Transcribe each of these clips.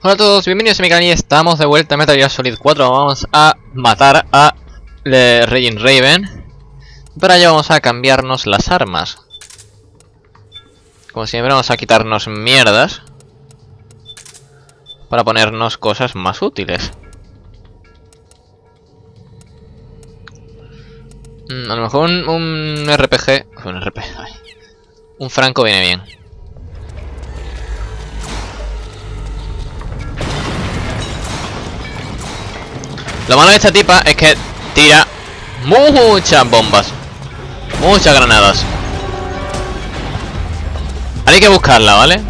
Hola a todos, bienvenidos a mi canal y estamos de vuelta en Metal Gear Solid 4. Vamos a matar a Raging Raven. Para ello vamos a cambiarnos las armas. Como siempre vamos a quitarnos mierdas para ponernos cosas más útiles. A lo mejor un RPG... Un franco viene bien. Lo malo de esta tipa es que tira muchas bombas, muchas granadas. Hay que buscarla, ¿vale?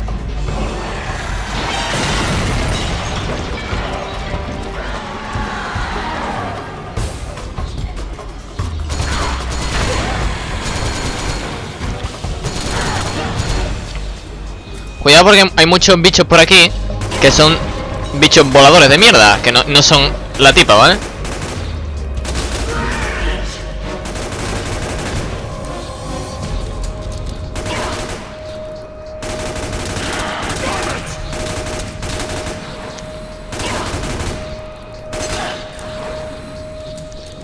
Cuidado porque hay muchos bichos por aquí que son bichos voladores de mierda, que no son la tipa, ¿vale?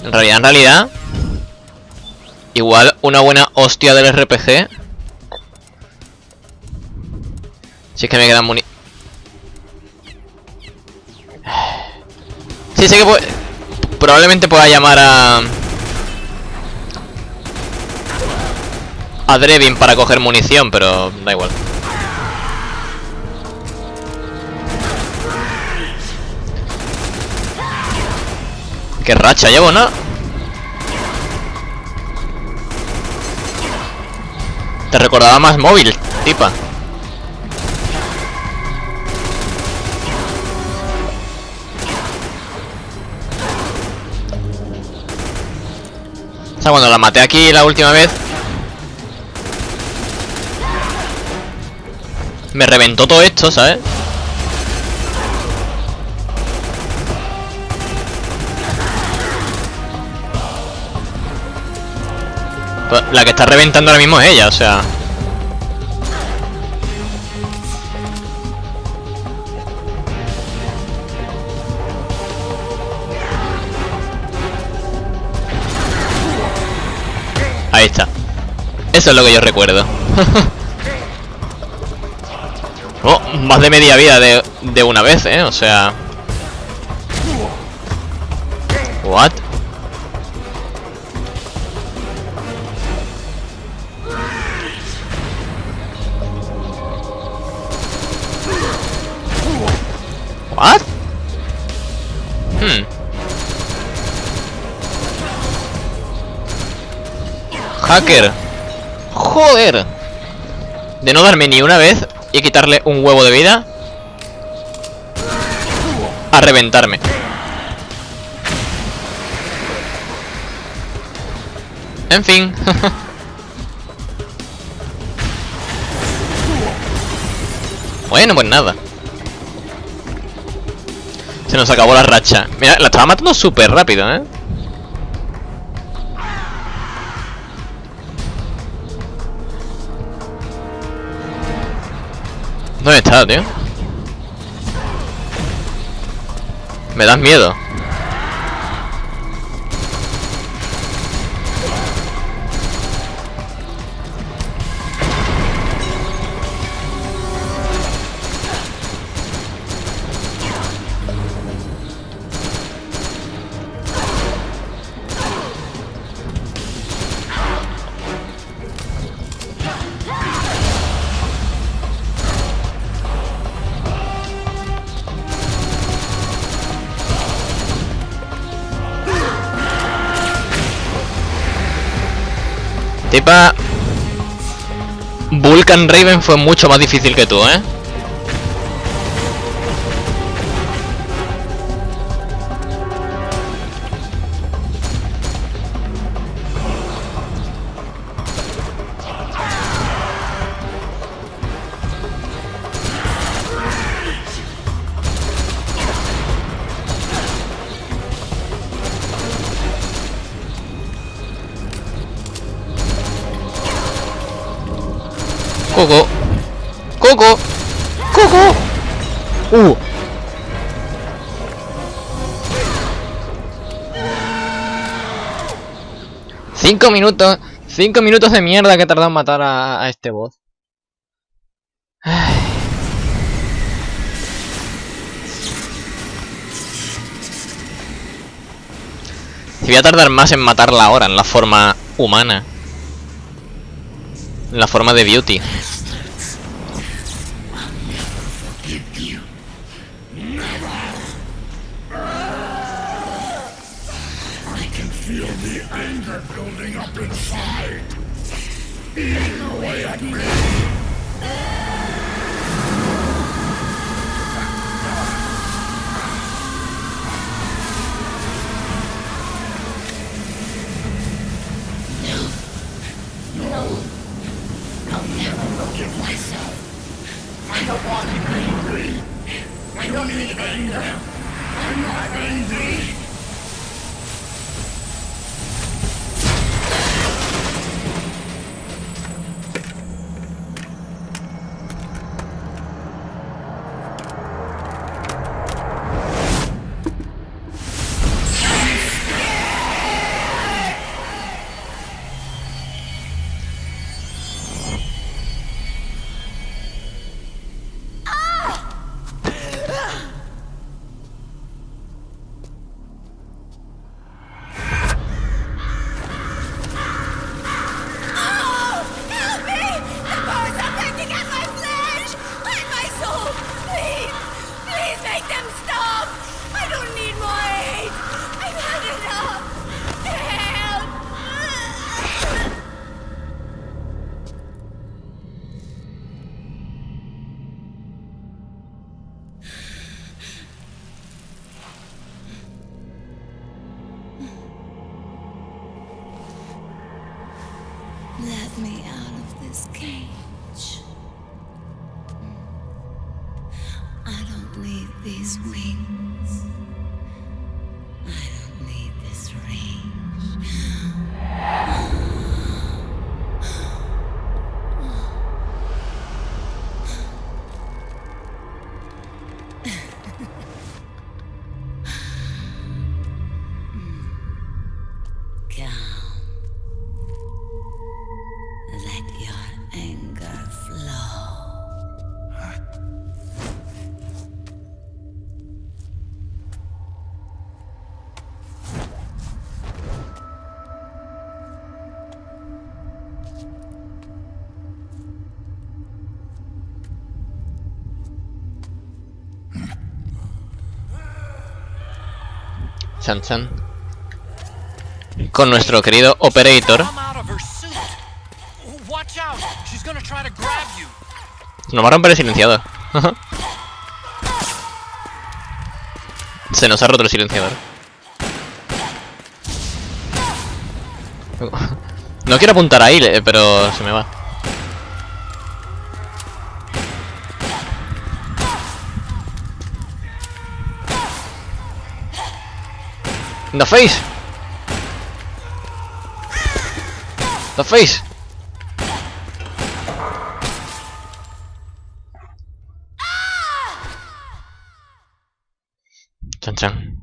En realidad, igual una buena hostia del RPG. Si es que me quedan sí, sé que probablemente pueda llamar a Drevin para coger munición, pero da igual. Qué racha llevo, ¿no? Te recordaba más móvil, tipa. O sea, cuando la maté aquí la última vez, me reventó todo esto, ¿sabes? Pues la que está reventando ahora mismo es ella, o sea... Ahí está. Eso es lo que yo recuerdo. Oh, más de media vida de una vez, o sea... What? What? Hacker. Joder. De no darme ni una vez y quitarle un huevo de vida a reventarme. En fin. Bueno, pues nada. Se nos acabó la racha. Mira, la estaba matando súper rápido, ¿eh? ¿Dónde está, tío? Me das miedo. Tipa... Vulcan Raven fue mucho más difícil que tú, ¿eh? Coco. Coco. Coco. 5 minutos. 5 minutos de mierda que he tardado en matar a este boss. Ay. Si voy a tardar más en matarla ahora, en la forma humana. En la forma de Beauty. Let me out of this cage. I don't need these wings. I don't need this range. Calm. Let your anger flow. Chan chan. Con nuestro querido Operator. Nos va a romper el silenciador. Se nos ha roto el silenciador. No quiero apuntar ahí, pero se me va. The face. The face. Chan chan.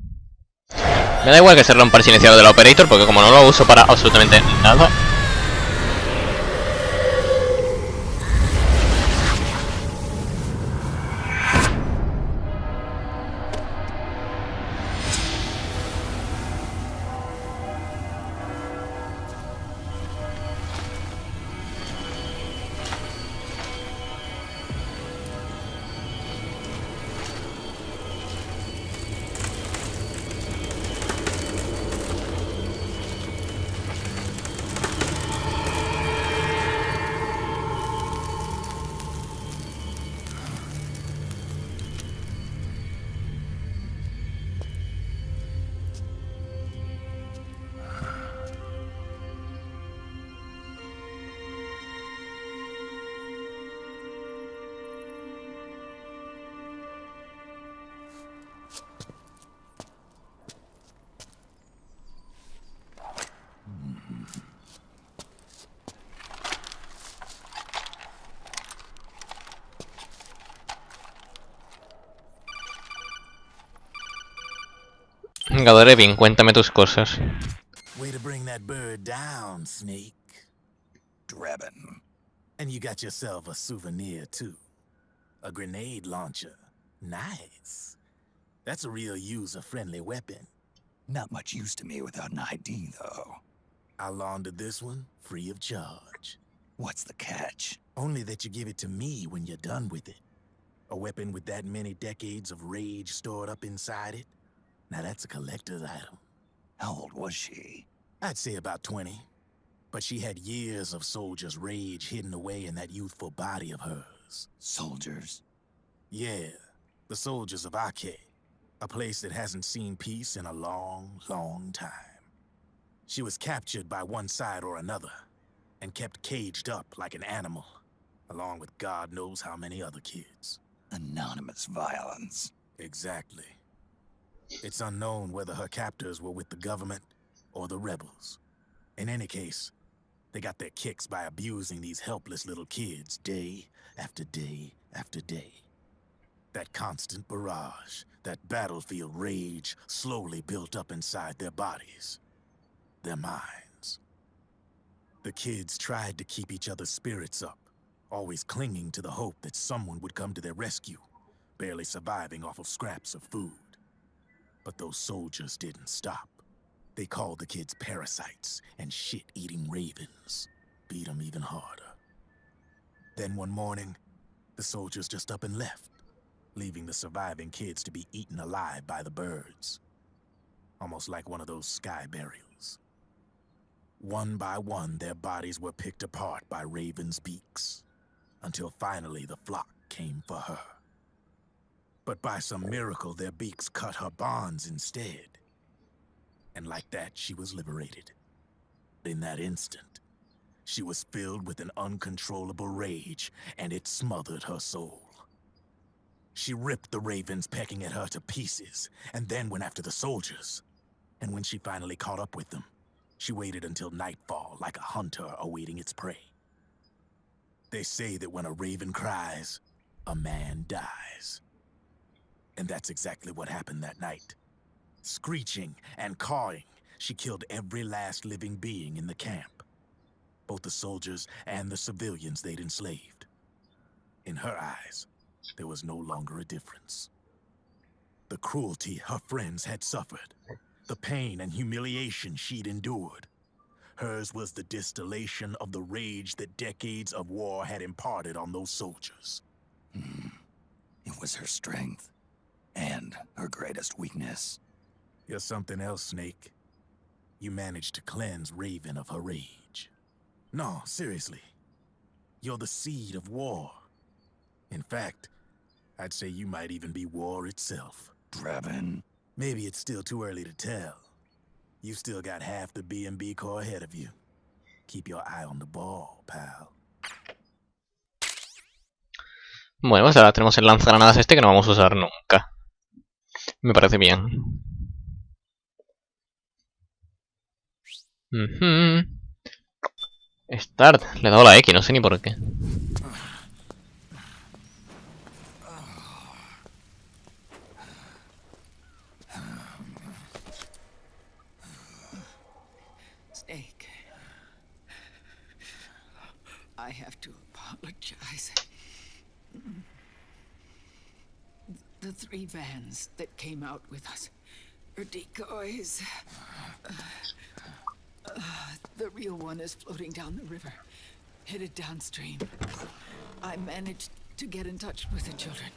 Me da igual que se rompa el silenciador del Operator porque como no lo uso para absolutamente nada. Venga, Dorevin, cuéntame tus cosas. Way to bring that that bird down, Snake. Drebin. And you got yourself a souvenir, too. A grenade launcher. Nice. That's a real user-friendly weapon. Not much use to me without an ID, though. I'll launder this one free of charge. What's the catch? Only that you give it to me when you're done with it. A weapon with that many decades of rage stored up inside it? Now that's a collector's item. How old was she? I'd say about 20. But she had years of soldiers' rage hidden away in that youthful body of hers. Soldiers? Yeah, the soldiers of Ake. A place that hasn't seen peace in a long, long time. She was captured by one side or another, and kept caged up like an animal, along with God knows how many other kids. Anonymous violence. Exactly. It's unknown whether her captors were with the government or the rebels. In any case, they got their kicks by abusing these helpless little kids day after day after day. That constant barrage, that battlefield rage slowly built up inside their bodies, their minds. The kids tried to keep each other's spirits up, always clinging to the hope that someone would come to their rescue, barely surviving off of scraps of food. But those soldiers didn't stop. They called the kids parasites and shit-eating ravens, beat them even harder. Then one morning, the soldiers just up and left, leaving the surviving kids to be eaten alive by the birds. Almost like one of those sky burials. One by one, their bodies were picked apart by ravens' beaks, until finally the flock came for her. But by some miracle, their beaks cut her bonds instead. And like that, she was liberated. In that instant, she was filled with an uncontrollable rage, and it smothered her soul. She ripped the ravens pecking at her to pieces, and then went after the soldiers. And when she finally caught up with them, she waited until nightfall like a hunter awaiting its prey. They say that when a raven cries, a man dies. And that's exactly what happened that night. Screeching and cawing, she killed every last living being in the camp. Both the soldiers and the civilians they'd enslaved. In her eyes, there was no longer a difference. The cruelty her friends had suffered, the pain and humiliation she'd endured. Hers was the distillation of the rage that decades of war had imparted on those soldiers. It was her strength, and her greatest weakness. You're something else, Snake. You managed to cleanse Raven of her rage. No, seriously. You're the seed of war. In fact, I'd say you might even be war itself. Drebin. Maybe it's still too early to tell. You've still got half the B&B Corps ahead of you. Keep your eye on the ball, pal. Bueno, pues ahora tenemos el lanzagranadas este que no vamos a usar nunca. Me parece bien. Start. Le he dado la X, no sé ni por qué. Snake. I have to apologize. The 3 vans that came out with us are decoys. The real one is floating down the river, headed downstream. I managed to get in touch with the children.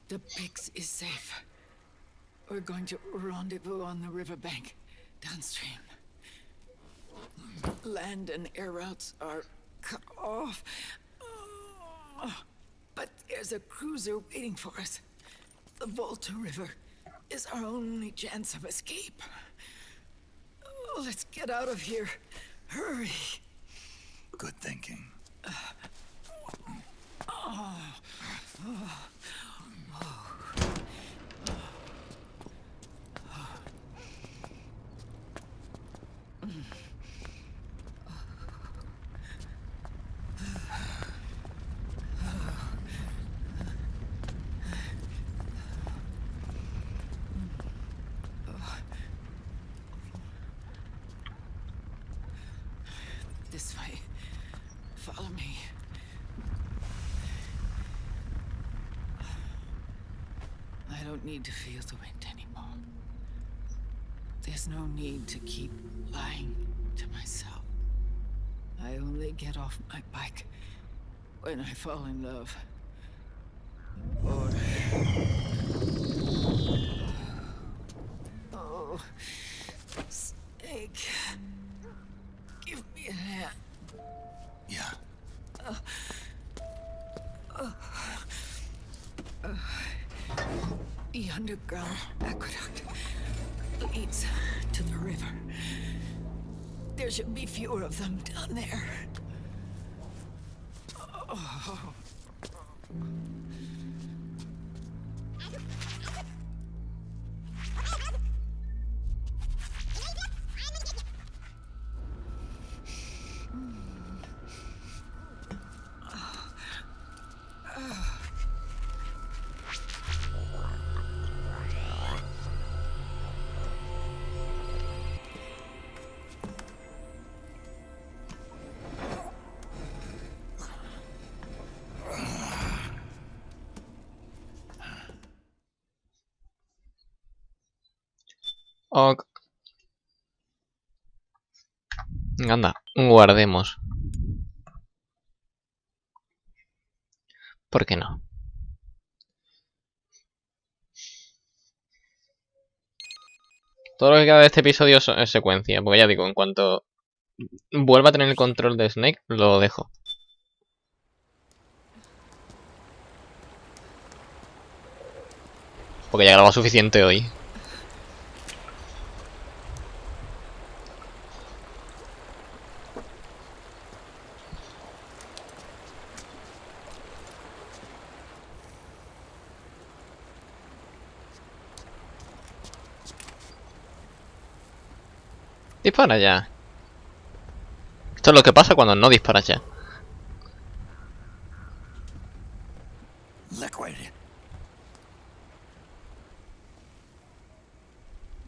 The Pix is safe. We're going to rendezvous on the riverbank, downstream. Land and air routes are cut off. But there's a cruiser waiting for us. The Volta River is our only chance of escape. Let's get out of here. Hurry. Good thinking. don't need to feel the wind anymore. There's no need to keep lying to myself. I only get off my bike when I fall in love. Or... Oh, Snake. Give me a hand. Yeah. The underground aqueduct leads to the river. There should be fewer of them down there. Oh. Ok. Anda, guardemos. ¿Por qué no? Todo lo que queda de este episodio es secuencia, porque ya digo, en cuanto vuelva a tener el control de Snake, lo dejo. Porque ya he grabado suficiente hoy. Dispara ya. Esto es lo que pasa cuando no disparas ya. Liquid.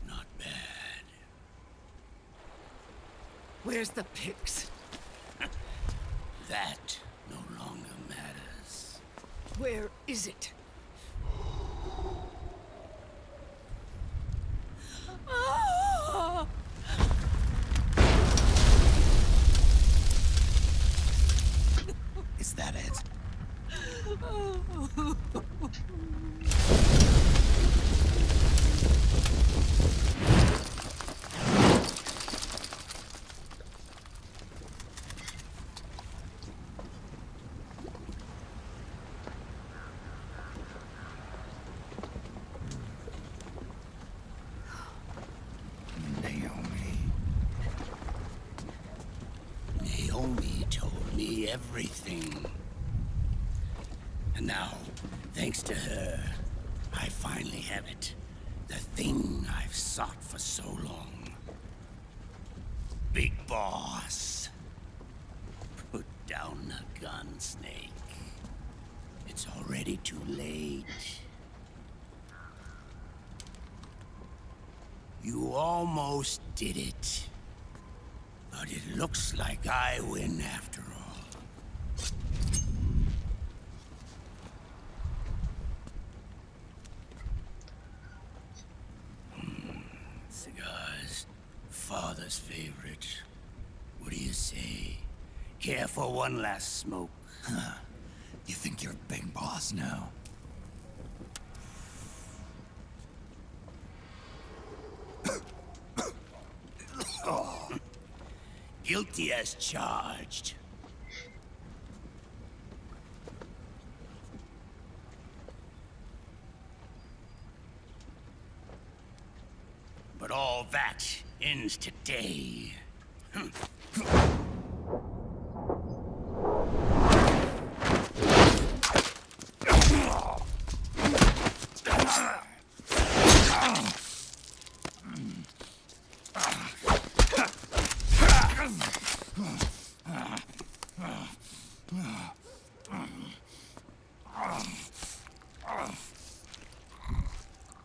Not bad. Where's the pigs? That no longer matters. Where is it? Ah! Is that it? Naomi told me everything. And now, thanks to her, I finally have it. The thing I've sought for so long. Big Boss. Put down the gun, Snake. It's already too late. You almost did it. But it looks like I win after all. Cigars, father's favorite. What do you say? Care for one last smoke? Huh. You think you're Big Boss now? Guilty as charged. But all that ends today.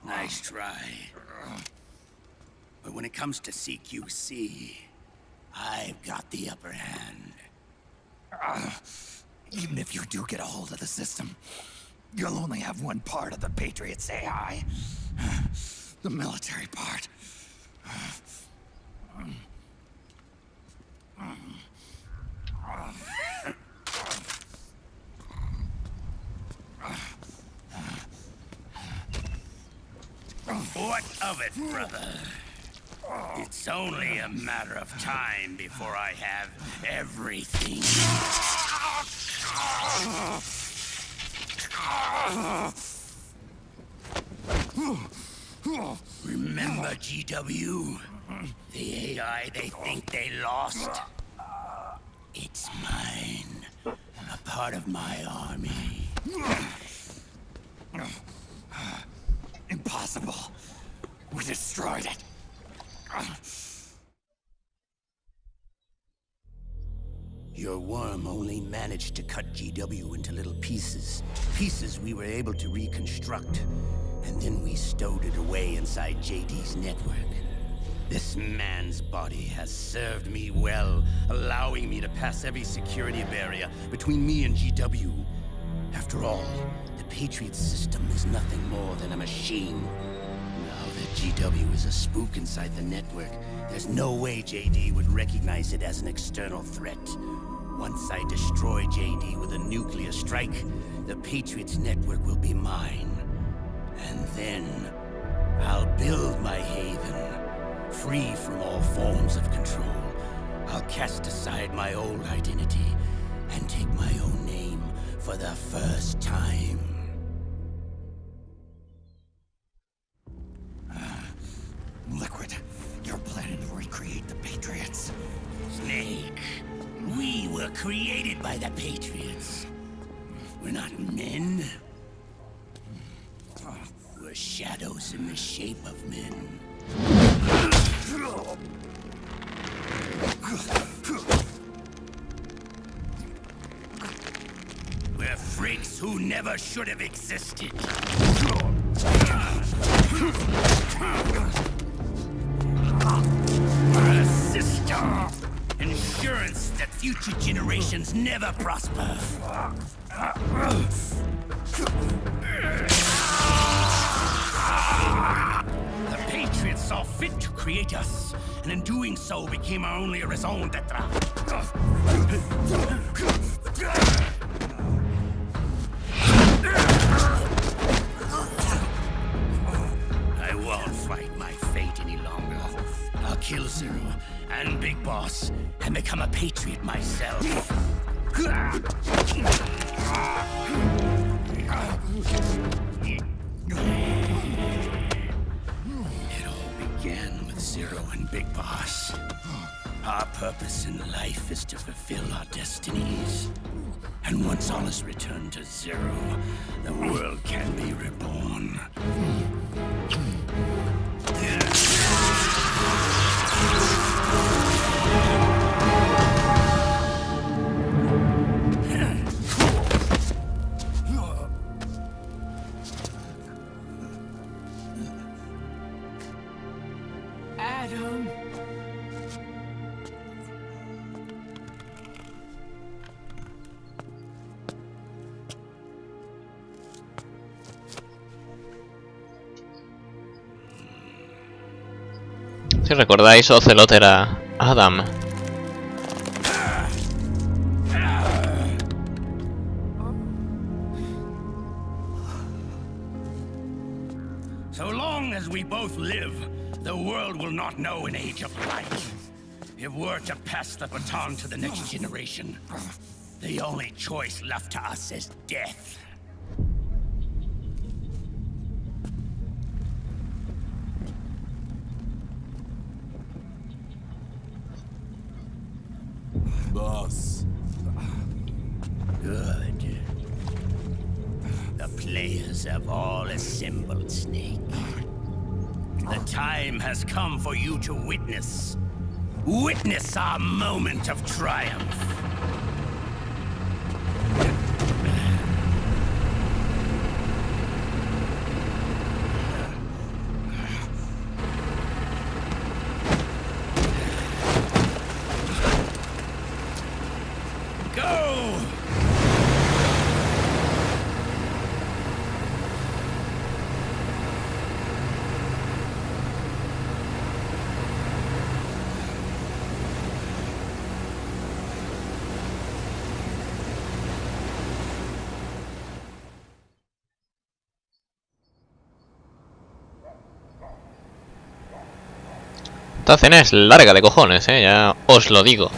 Nice try. But when it comes to CQC, I've got the upper hand. Even if you do get a hold of the system, You'll only have one part of the Patriots AI. The military part. What of it, brother? It's only a matter of time before I have everything. Remember GW? The AI they think they lost? It's mine. A part of my army. Impossible. We destroyed it. Your worm only managed to cut GW into little pieces. Pieces we were able to reconstruct. And then we stowed it away inside JD's network. This man's body has served me well, allowing me to pass every security barrier between me and GW. After all, the Patriots system is nothing more than a machine. Now that GW is a spook inside the network, there's no way JD would recognize it as an external threat. Once I destroy JD with a nuclear strike, the Patriots network will be mine. And then, I'll build my haven, free from all forms of control. I'll cast aside my old identity and take my own name for the first time. Liquid, you're planning to recreate the Patriots. Snake, we were created by the Patriots. We're not men. We're shadows in the shape of men. We're freaks who never should have existed. We're a system. Insurance that future generations never prosper. The Patriots saw fit to create us, and in doing so became our only raison d'etre. I won't fight my fate any longer. I'll kill Zero and Big Boss and become a Patriot myself. It all began with Zero and Big Boss. Our purpose in life is to fulfill our destinies. And once all is returned to Zero, the world can be reborn. Adam. Si recordáis, Ocelot era Adam. So long as we both live, the world will not know an age of light. If we're to pass the baton to the next generation, the only choice left to us is death. Boss. Good. The players have all assembled, Snake. The time has come for you to witness. Witness our moment of triumph. Go! Esta cena es larga de cojones, ya os lo digo.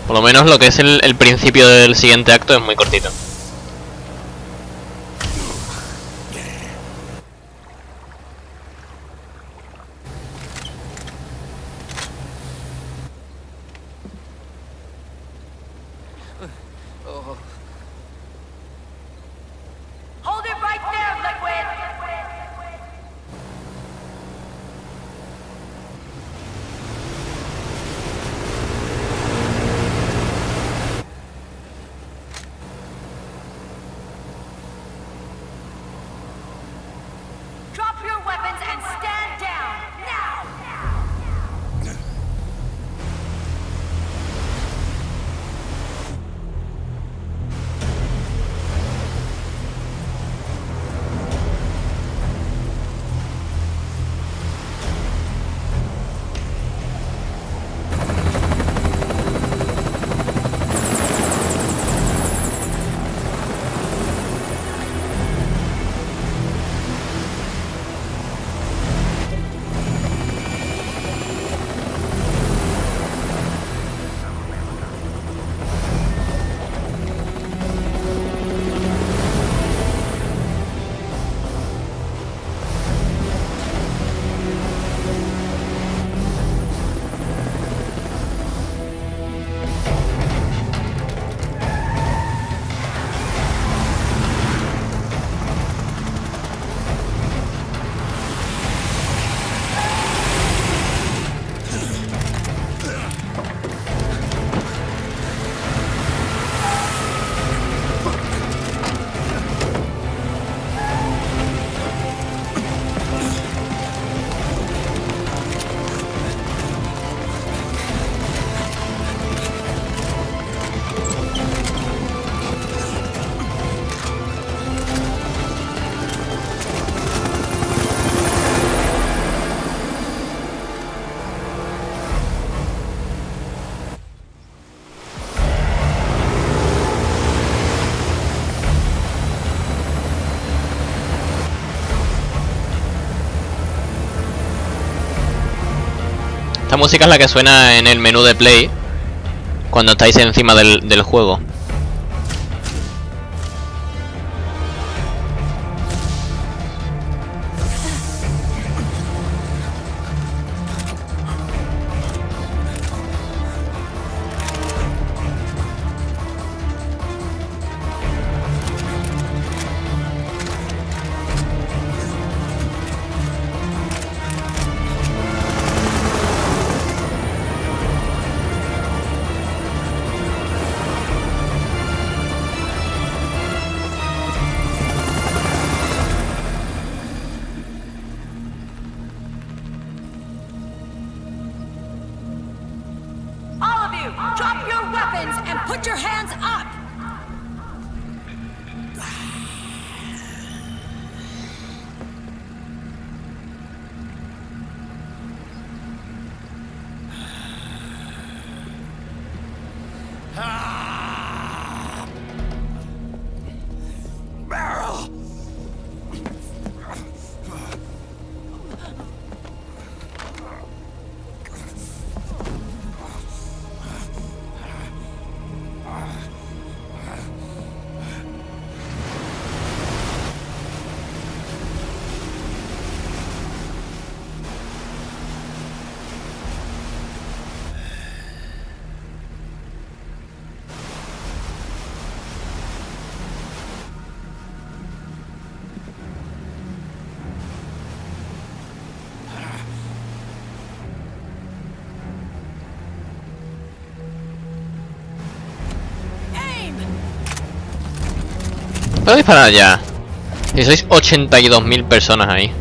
Por lo menos lo que es el principio del siguiente acto es muy cortito. Hold it right there, Liquid! Drop your weapons and stand down, now! Esta música es la que suena en el menú de play cuando estáis encima del juego. All of you, drop your weapons and put your hands up! Barrel! ¿Puedo disparar ya? Si sois 82.000 personas ahí.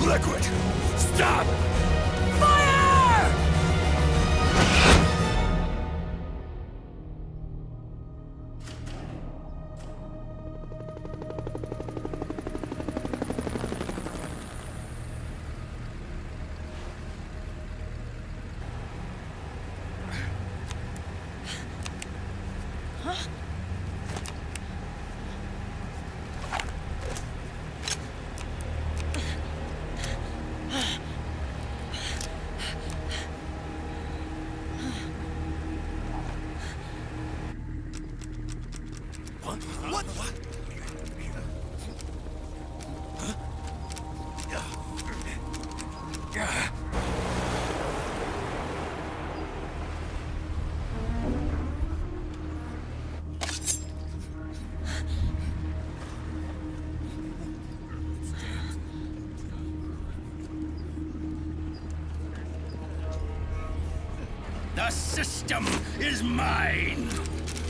Liquid! Stop! Fire! What? What? The system is mine.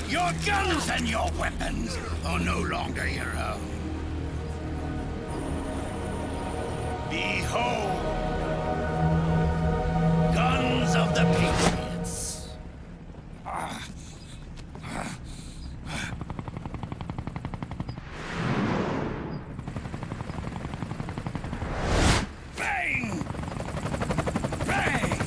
Your guns and your weapons are no longer your own. Behold, guns of the Patriots. Bang! Bang!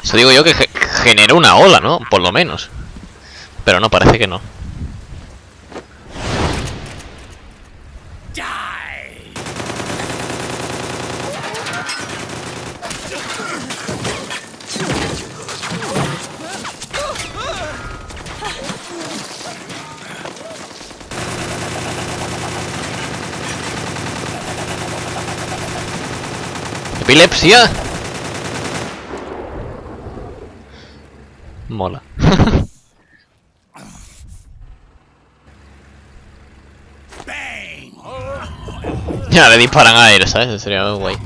Eso digo yo que generó una ola, ¿no? Por lo menos. Pero no, parece que no. Die! ¡Epilepsia! Mola. Bang! Ya le disparan a él, ¿sabes? Sería muy guay.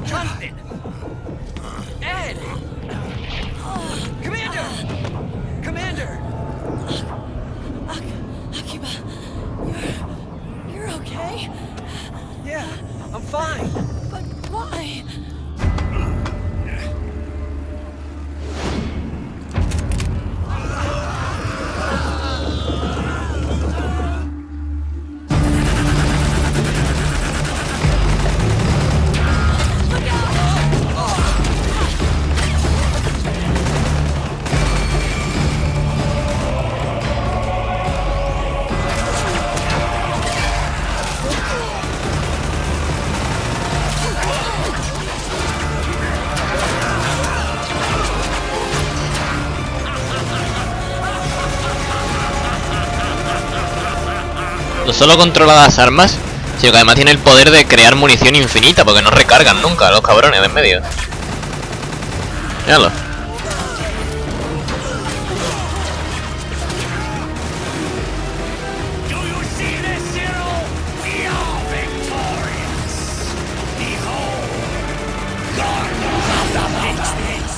Jonathan! Ed! Commander! Commander! Akiba, you're okay? Yeah, I'm fine. But why? No solo controla las armas, sino que además tiene el poder de crear munición infinita, porque no recargan nunca los cabrones de en medio. Míralo. Do you see this, hero? We are victorious. Behold, guardians of the Patriots.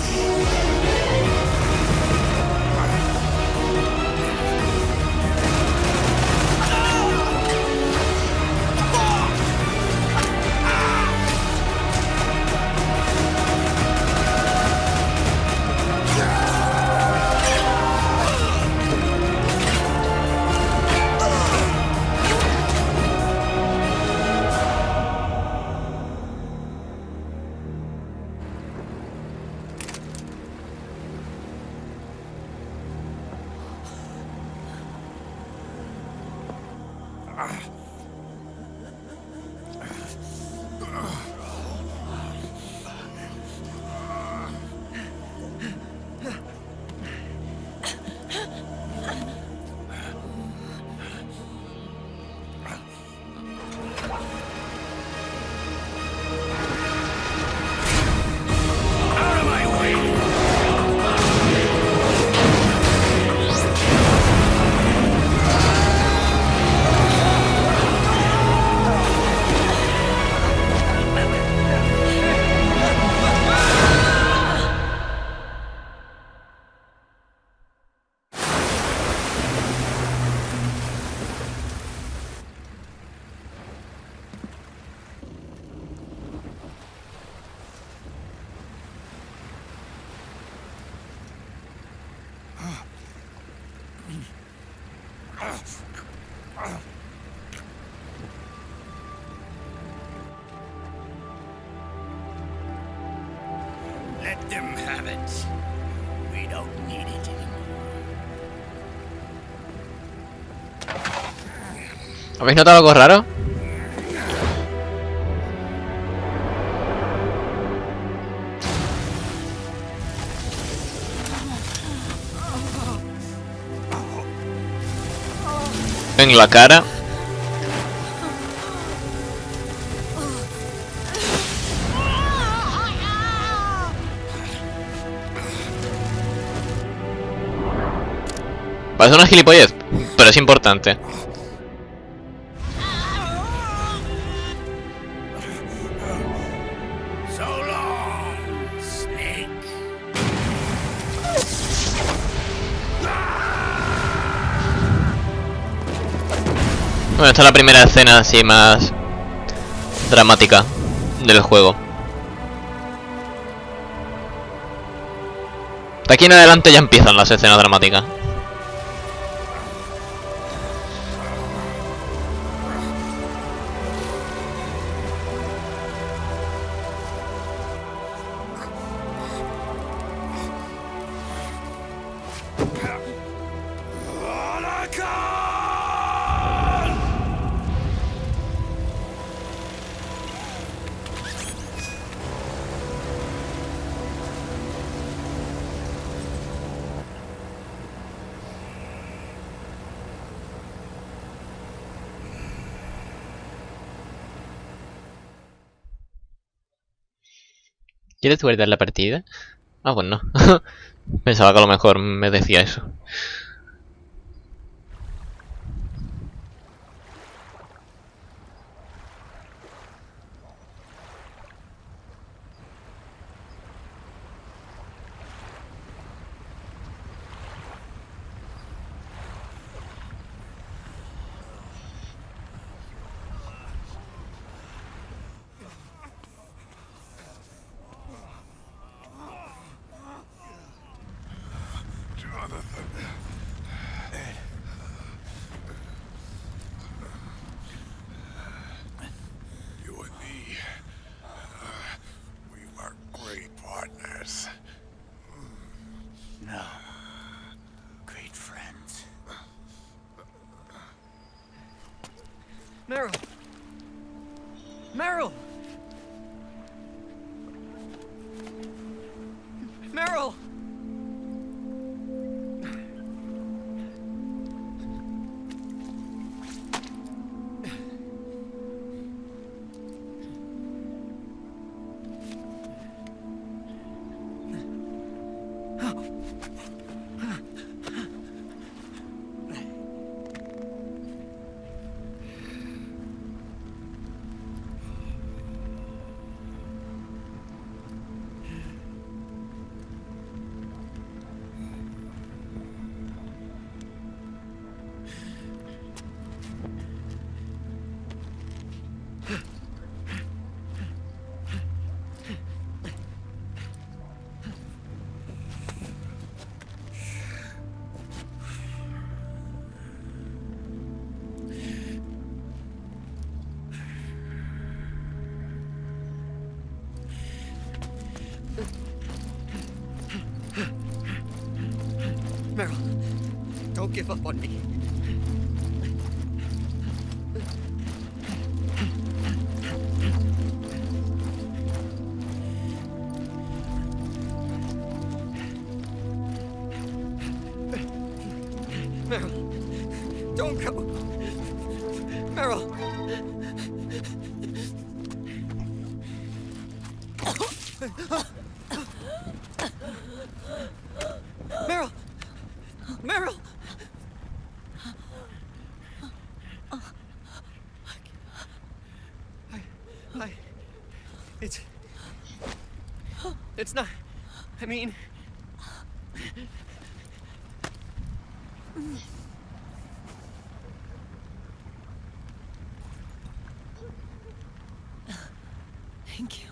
Let them have it. We don't need it anymore. ¿Habéis notado algo raro? En la cara. Parece una gilipollez, pero es importante. So long, Snake. Bueno, esta es la primera escena así más dramática del juego. De aquí en adelante ya empiezan las escenas dramáticas. ¿Quieres guardar la partida? Ah, pues no. Pensaba que a lo mejor me decía eso. You and me, we were great partners. No. Great friends. Meryl! Meryl! Meryl! Meryl, don't give up on me. Meryl, don't go. Meryl. Meryl! Meryl! It's not... I mean... Thank you.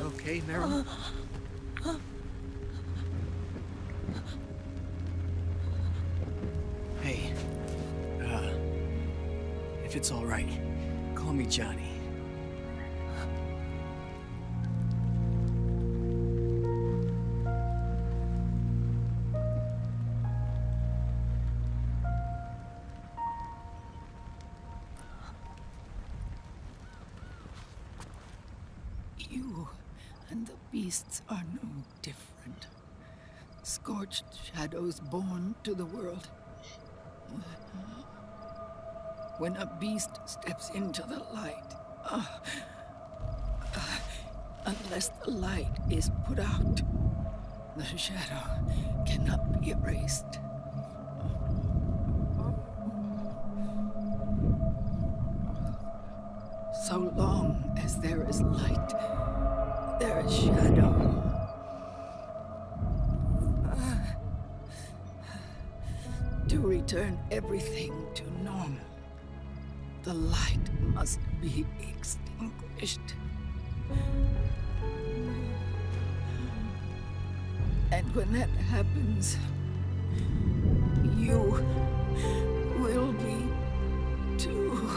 Okay, Meryl? it's all right, call me Johnny. You and the beasts are no different. Scorched shadows born to the world. When a beast steps into the light, unless the light is put out, the shadow cannot be erased. So long as there is light, there is shadow. To return everything to normal, the light must be extinguished. And when that happens, you will be too.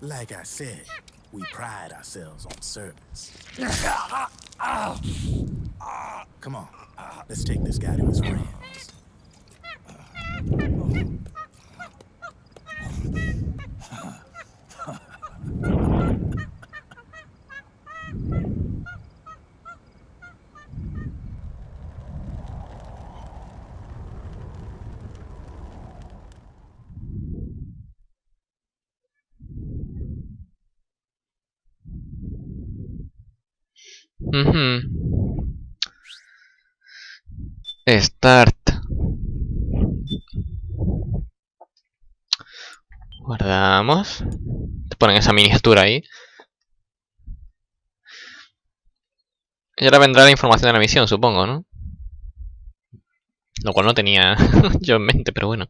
Like I said, we pride ourselves on service. Come on, let's take this guy to his friends. Start. Guardamos. Te ponen esa miniatura ahí. Y ahora vendrá la información de la misión, supongo, ¿no? Lo cual no tenía yo en mente, pero bueno.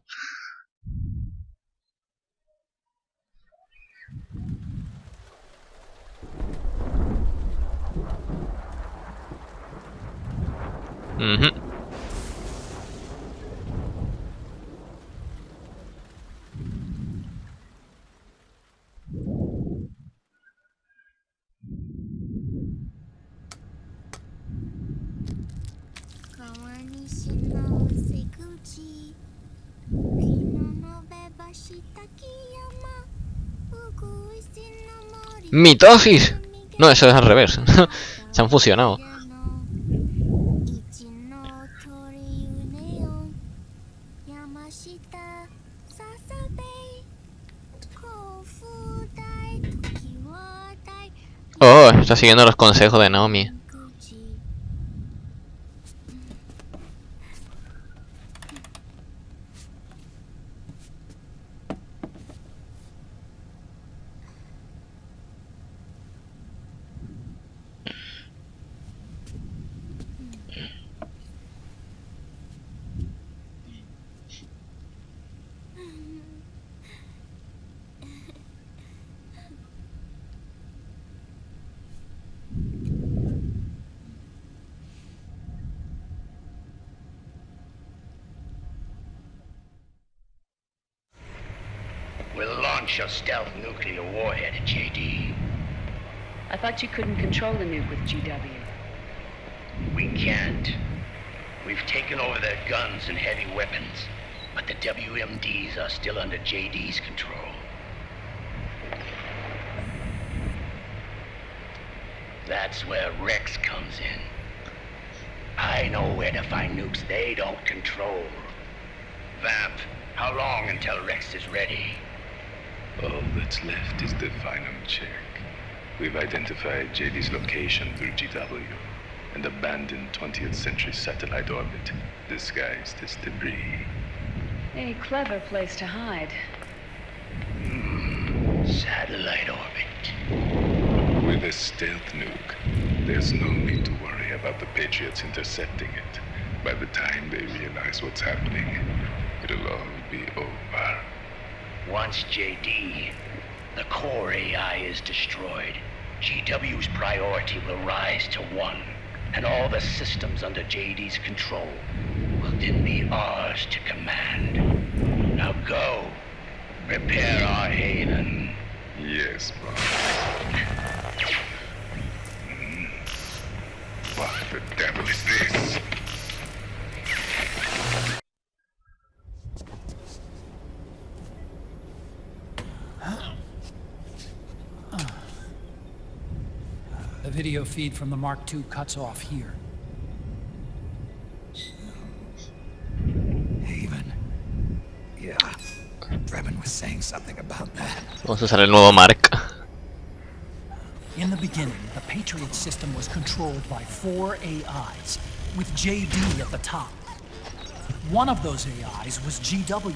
¡Mitosis! No, eso es al revés. Se han fusionado. Oh, está siguiendo los consejos de Naomi. We'll launch a stealth nuclear warhead at JD. I thought you couldn't control the nuke with GW. We can't. We've taken over their guns and heavy weapons, but the WMDs are still under JD's control. That's where Rex comes in. I know where to find nukes they don't control. Vamp, how long until Rex is ready? All that's left is the final check. We've identified JD's location through GW, and abandoned 20th century satellite orbit, disguised as debris. A clever place to hide. Satellite orbit. With a stealth nuke, there's no need to worry about the Patriots intercepting it. By the time they realize what's happening, it'll all be over. Once JD, the core AI is destroyed, GW's priority will rise to 1, and all the systems under JD's control will then be ours to command. Now go, prepare our haven. Yes, boss. What the devil is this? The video feed from the Mark II cuts off here. Haven. Yeah. Drebin was saying something about that. Vamos a usar el nuevo Mark. In the beginning, the Patriot system was controlled by 4 AIs, with JD at the top. One of those AIs was GW.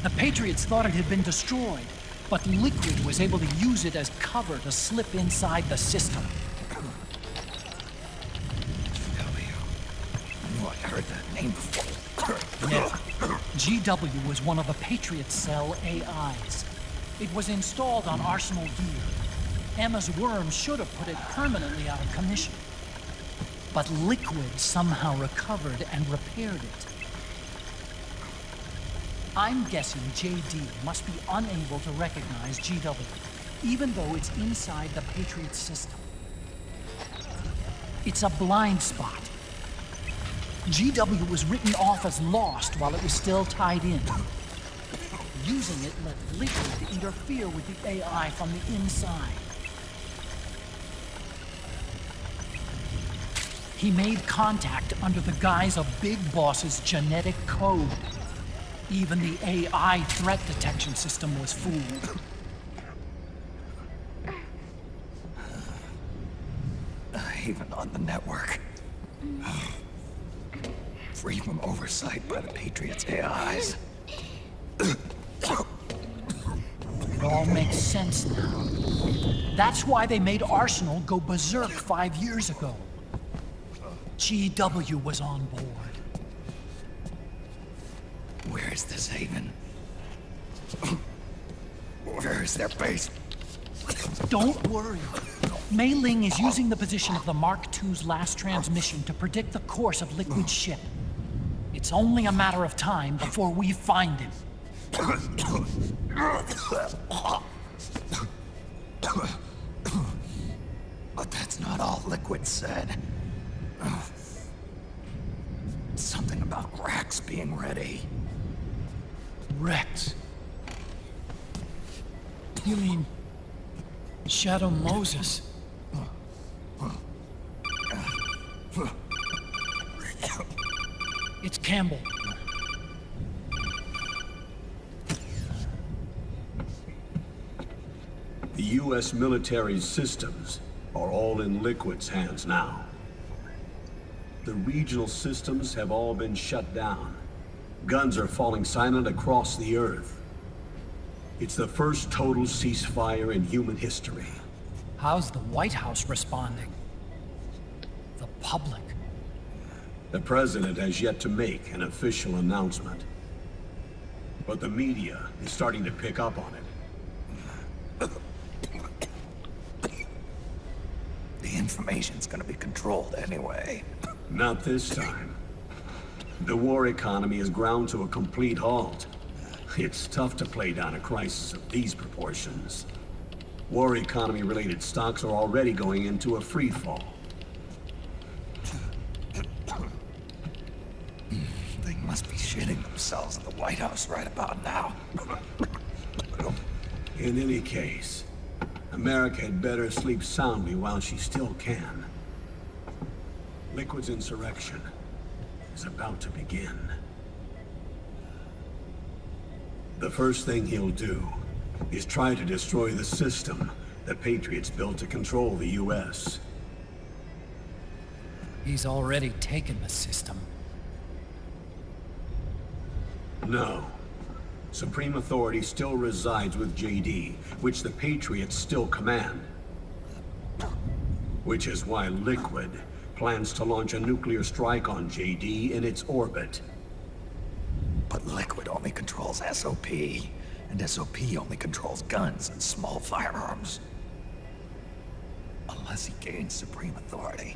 The Patriots thought it had been destroyed, but Liquid was able to use it as cover to slip inside the system. I heard that name before. Yeah. GW was one of the Patriot Cell AIs. It was installed on Arsenal gear. Emma's worm should have put it permanently out of commission. But Liquid somehow recovered and repaired it. I'm guessing JD must be unable to recognize GW, even though it's inside the Patriot system. It's a blind spot. GW was written off as lost while it was still tied in. Using it let Liquid interfere with the AI from the inside. He made contact under the guise of Big Boss's genetic code. Even the AI threat detection system was fooled. Even on the network. Free from oversight by the Patriots' AIs. It all makes sense now. That's why they made Arsenal go berserk 5 years ago. GW was on board. Where is this haven? Where is their base? Don't worry. Mei Ling is using the position of the Mark II's last transmission to predict the course of Liquid's ship. It's only a matter of time before we find him. But that's not all Liquid said. Something about Rex being ready. Rex? You mean Shadow Moses? It's Campbell. The U.S. military's systems are all in Liquid's hands now. The regional systems have all been shut down. Guns are falling silent across the Earth. It's the first total ceasefire in human history. How's the White House responding? The public? The president has yet to make an official announcement. But the media is starting to pick up on it. The information's gonna be controlled anyway. Not this time. The war economy is ground to a complete halt. It's tough to play down a crisis of these proportions. War economy-related stocks are already going into a free fall. They must be shitting themselves in the White House right about now. In any case, America had better sleep soundly while she still can. Liquid's insurrection is about to begin. The first thing he'll do is try to destroy the system the Patriots built to control the U.S. He's already taken the system. No. Supreme authority still resides with JD, which the Patriots still command. Which is why Liquid plans to launch a nuclear strike on JD in its orbit. But Liquid only controls SOP, and SOP only controls guns and small firearms. Unless he gains supreme authority,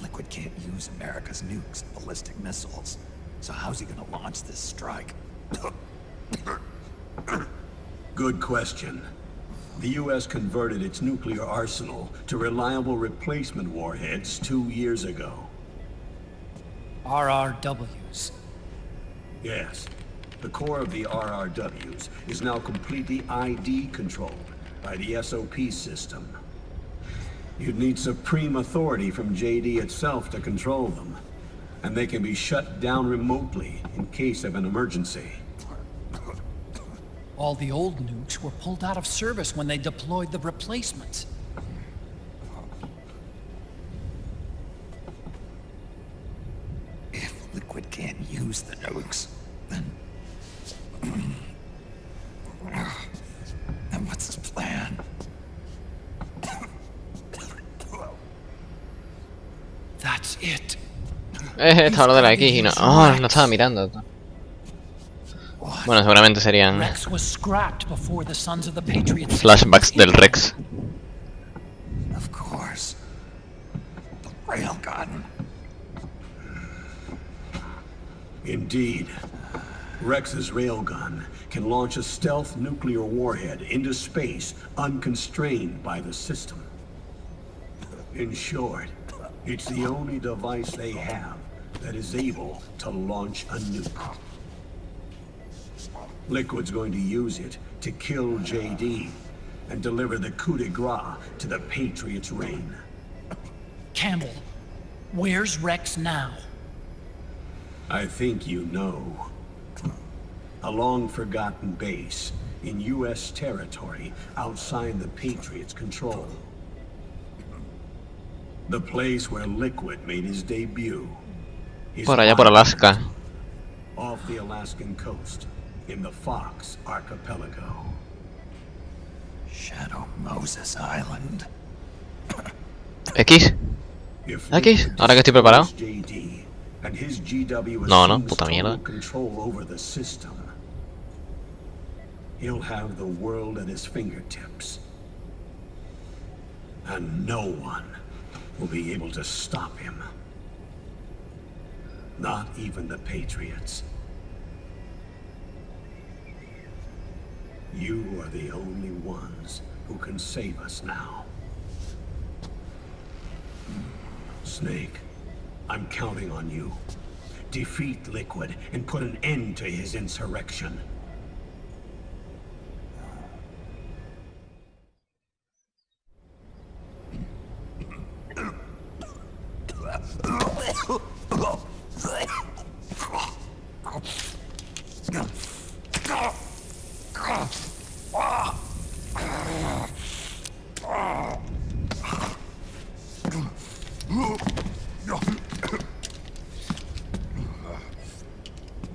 Liquid can't use America's nukes and ballistic missiles. So how's he gonna launch this strike? Good question. The U.S. converted its nuclear arsenal to reliable replacement warheads 2 years ago. RRWs. Yes. The core of the RRWs is now completely ID controlled by the SOP system. You'd need supreme authority from JD itself to control them, and they can be shut down remotely in case of an emergency. All the old nukes were pulled out of service when they deployed the replacements. If Liquid can't use the nukes, then what's his plan? That's it. Estaba de aquí y no. Oh, no estaba mirando. Bueno, seguramente serían Rex was scrapped before the sons of the Patriots. flashbacks del Rex. Of course. The railgun. Indeed. Rex's railgun can launch a stealth nuclear warhead into space unconstrained by the system. In short, it's the only device they have that is able to launch a nuke. Liquid's going to use it to kill JD and deliver the coup de grace to the Patriots' reign. Campbell, where's Rex now? I think you know. A long-forgotten base in U.S. territory outside the Patriots' control. The place where Liquid made his debut. Por allá por Alaska. Off the Alaskan coast, in the Fox Archipelago. Shadow Moses Island. X. X. Ahora que estoy preparado. No, no, puta mierda. Control over the system. He'll have the world at his fingertips. And no one will be able to stop him. Not even the Patriots. You are the only ones who can save us now. Snake, I'm counting on you. Defeat Liquid and put an end to his insurrection.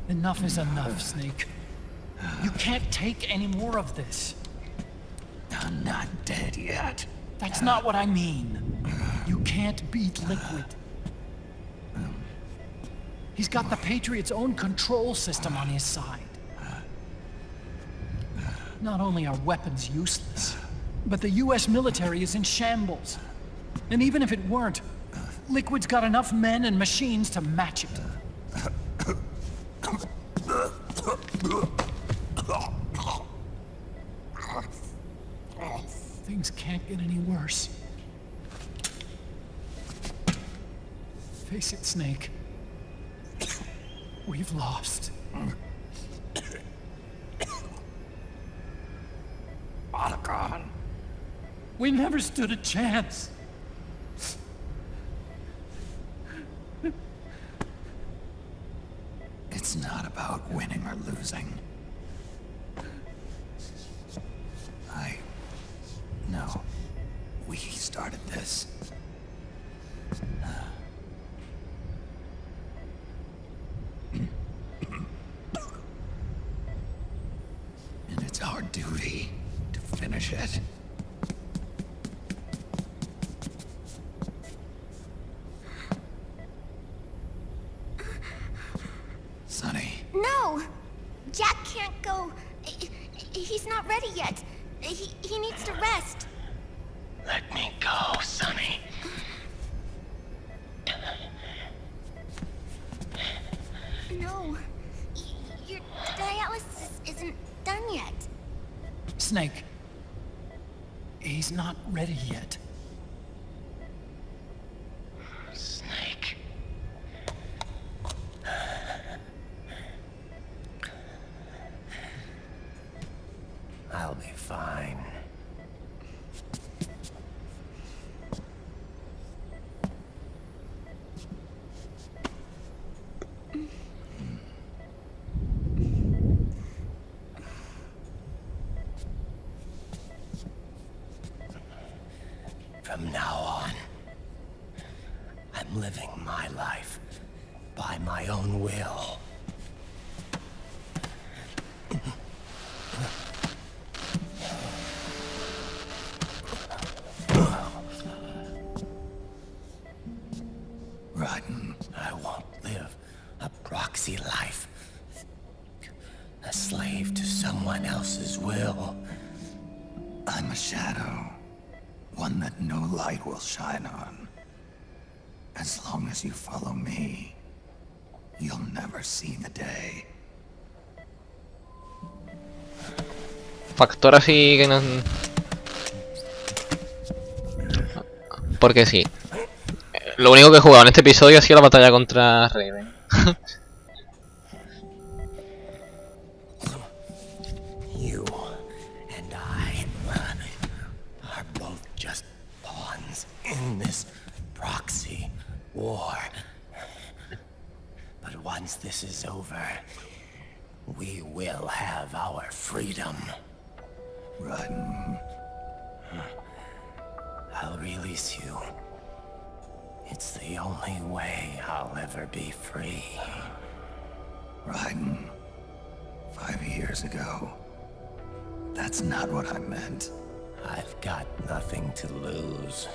Enough is enough, Snake. You can't take any more of this. I'm not dead yet. That's not what I mean. You can't beat Liquid. He's got the Patriots' own control system on his side. Not only are weapons useless, but the US military is in shambles. And even if it weren't, Liquid's got enough men and machines to match it. Things can't get any worse. Face it, Snake. We've lost. Otacon. We never stood a chance. about winning or losing. No. We started this. And it's our duty to finish it. Sonny. No! Jack can't go. He's not ready yet. He needs to rest. Let me go, Sonny. No. Your dialysis isn't done yet. Snake. He's not ready yet. Snake. I'll be fine. From now on, I'm living my life by my own will. Rotten. I won't live a proxy life. A slave to someone else's will. I'm a shadow. One that no light will shine on. As long as you follow me, you'll never see the day. Factor así que no... Porque sí. Lo único que he jugado en este episodio ha sido la batalla contra Raven. You and I are both just pawns in this proxy war. But once this is over, we will have our freedom. Rotten. I'll release you. It's the only way I'll ever be free. Raiden, 5 years ago. That's not what I meant. I've got nothing to lose.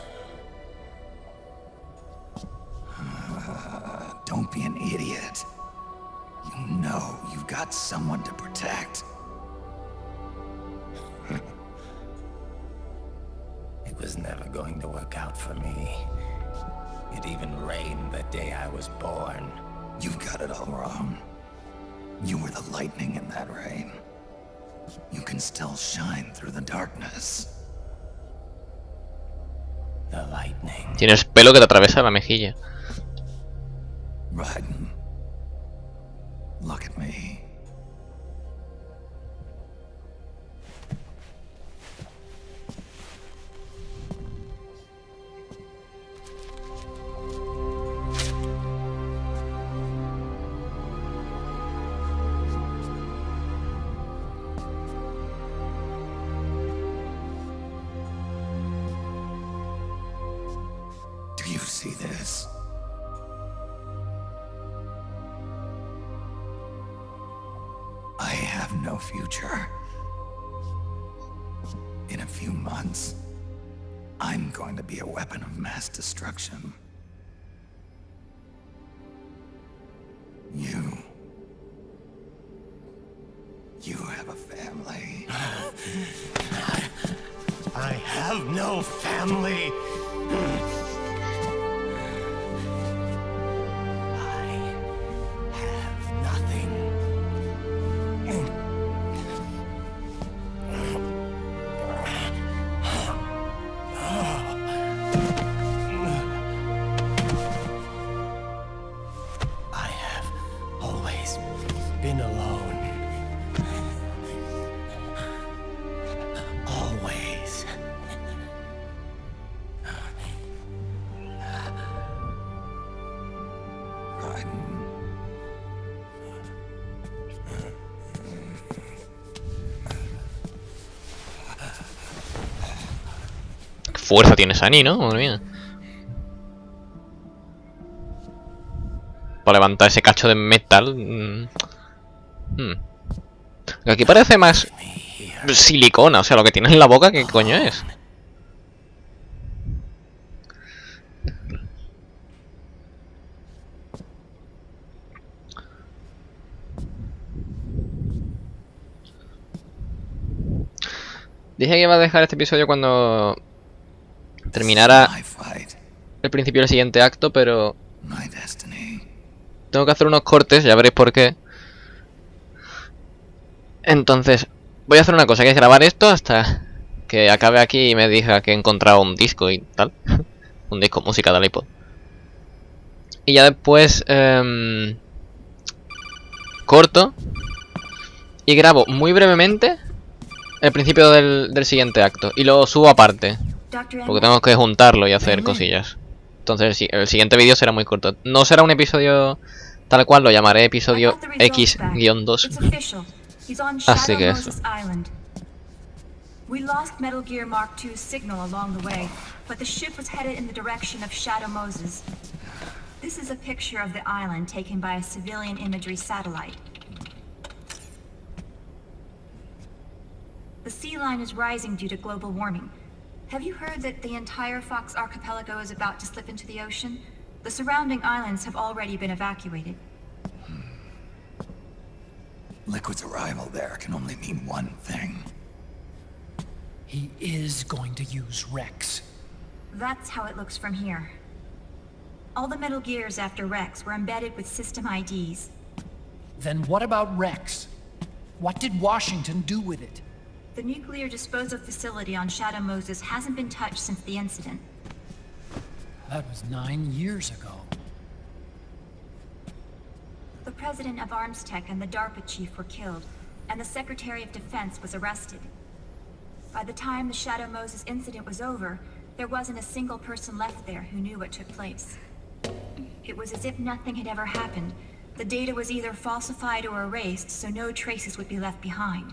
Don't be an idiot. You know you've got someone to protect. It was never going to work out for me. It even rained the day I was born. You've got it all wrong. You were the lightning in that rain. You can still shine through the darkness. The lightning. Tienes pelo que te atraviesa la mejilla. Raiden, look at me. Do you see this? I have no future. In a few months, I'm going to be a weapon of mass destruction. You have a family. I have no family. Been alone. Always. fuerza tiene esa Annie, ¿no? Madre mía. Para levantar ese cacho de metal. Aquí parece más silicona, o sea, lo que tiene en la boca, ¿qué coño es? Dije que iba a dejar este episodio cuando terminara el principio del siguiente acto, pero tengo que hacer unos cortes, ya veréis por qué. Entonces, voy a hacer una cosa, que es grabar esto hasta que acabe aquí y me diga que he encontrado un disco y tal. Un disco, música del iPod. Y ya después corto y grabo muy brevemente el principio del siguiente acto. Y lo subo aparte, porque tengo que juntarlo y hacer cosillas. Entonces el siguiente vídeo será muy corto. No será un episodio tal cual, lo llamaré episodio X-2. Así que eso. We lost Metal Gear Mark II's signal along the way, but the ship was headed in the direction of Shadow Moses. This is a picture of the island taken by a civilian imagery satellite. The sea line is rising due to global warming. Have you heard that the entire Fox archipelago is about to slip into the ocean? The surrounding islands have already been evacuated. Liquid's arrival there can only mean one thing. He is going to use Rex. That's how it looks from here. All the Metal Gears after Rex were embedded with system IDs. Then what about Rex? What did Washington do with it? The nuclear disposal facility on Shadow Moses hasn't been touched since the incident. That was 9 years ago. The president of ArmsTech and the DARPA chief were killed, and the Secretary of Defense was arrested. By the time the Shadow Moses incident was over, there wasn't a single person left there who knew what took place. It was as if nothing had ever happened. The data was either falsified or erased, so no traces would be left behind.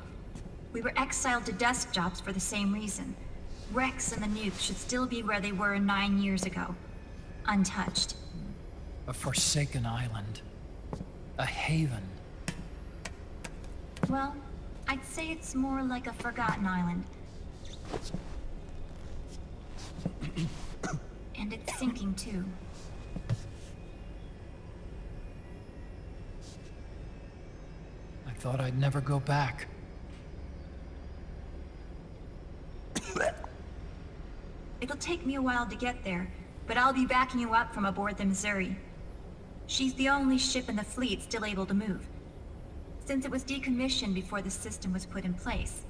We were exiled to desk jobs for the same reason. Rex and the nukes should still be where they were 9 years ago. Untouched. A forsaken island. A haven. Well, I'd say it's more like a forgotten island. And it's sinking too. I thought I'd never go back. It'll take me a while to get there, but I'll be backing you up from aboard the Missouri. She's the only ship in the fleet still able to move, since it was decommissioned before the system was put in place.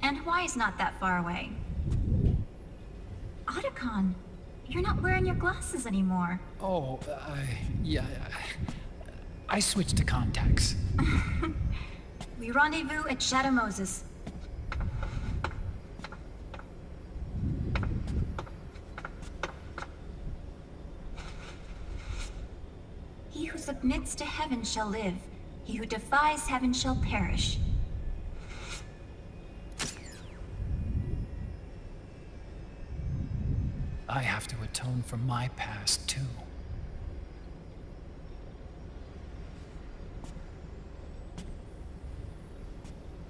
And Hawaii's not that far away. Otacon, you're not wearing your glasses anymore. Oh, yeah. I switched to contacts. We rendezvous at Shadow Moses. He who submits to heaven shall live. He who defies heaven shall perish. I have to atone for my past, too.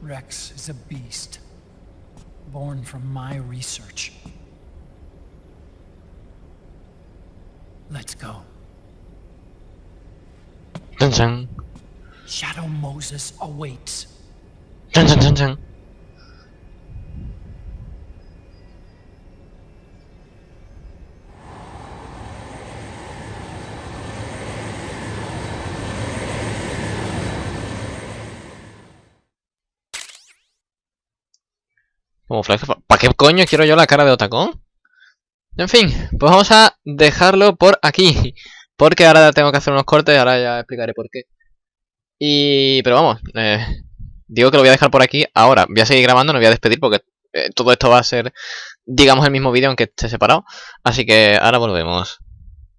Rex is a beast, born from my research. Let's go. Dun dun. Shadow Moses awaits. Dun dun dun dun. Como flash, ¿para qué coño quiero yo la cara de Otacon? En fin, pues vamos a dejarlo por aquí. Porque ahora tengo que hacer unos cortes, ahora ya explicaré por qué. Pero vamos, digo que lo voy a dejar por aquí. Ahora voy a seguir grabando, no voy a despedir porque todo esto va a ser, digamos, el mismo vídeo aunque esté separado. Así que ahora volvemos.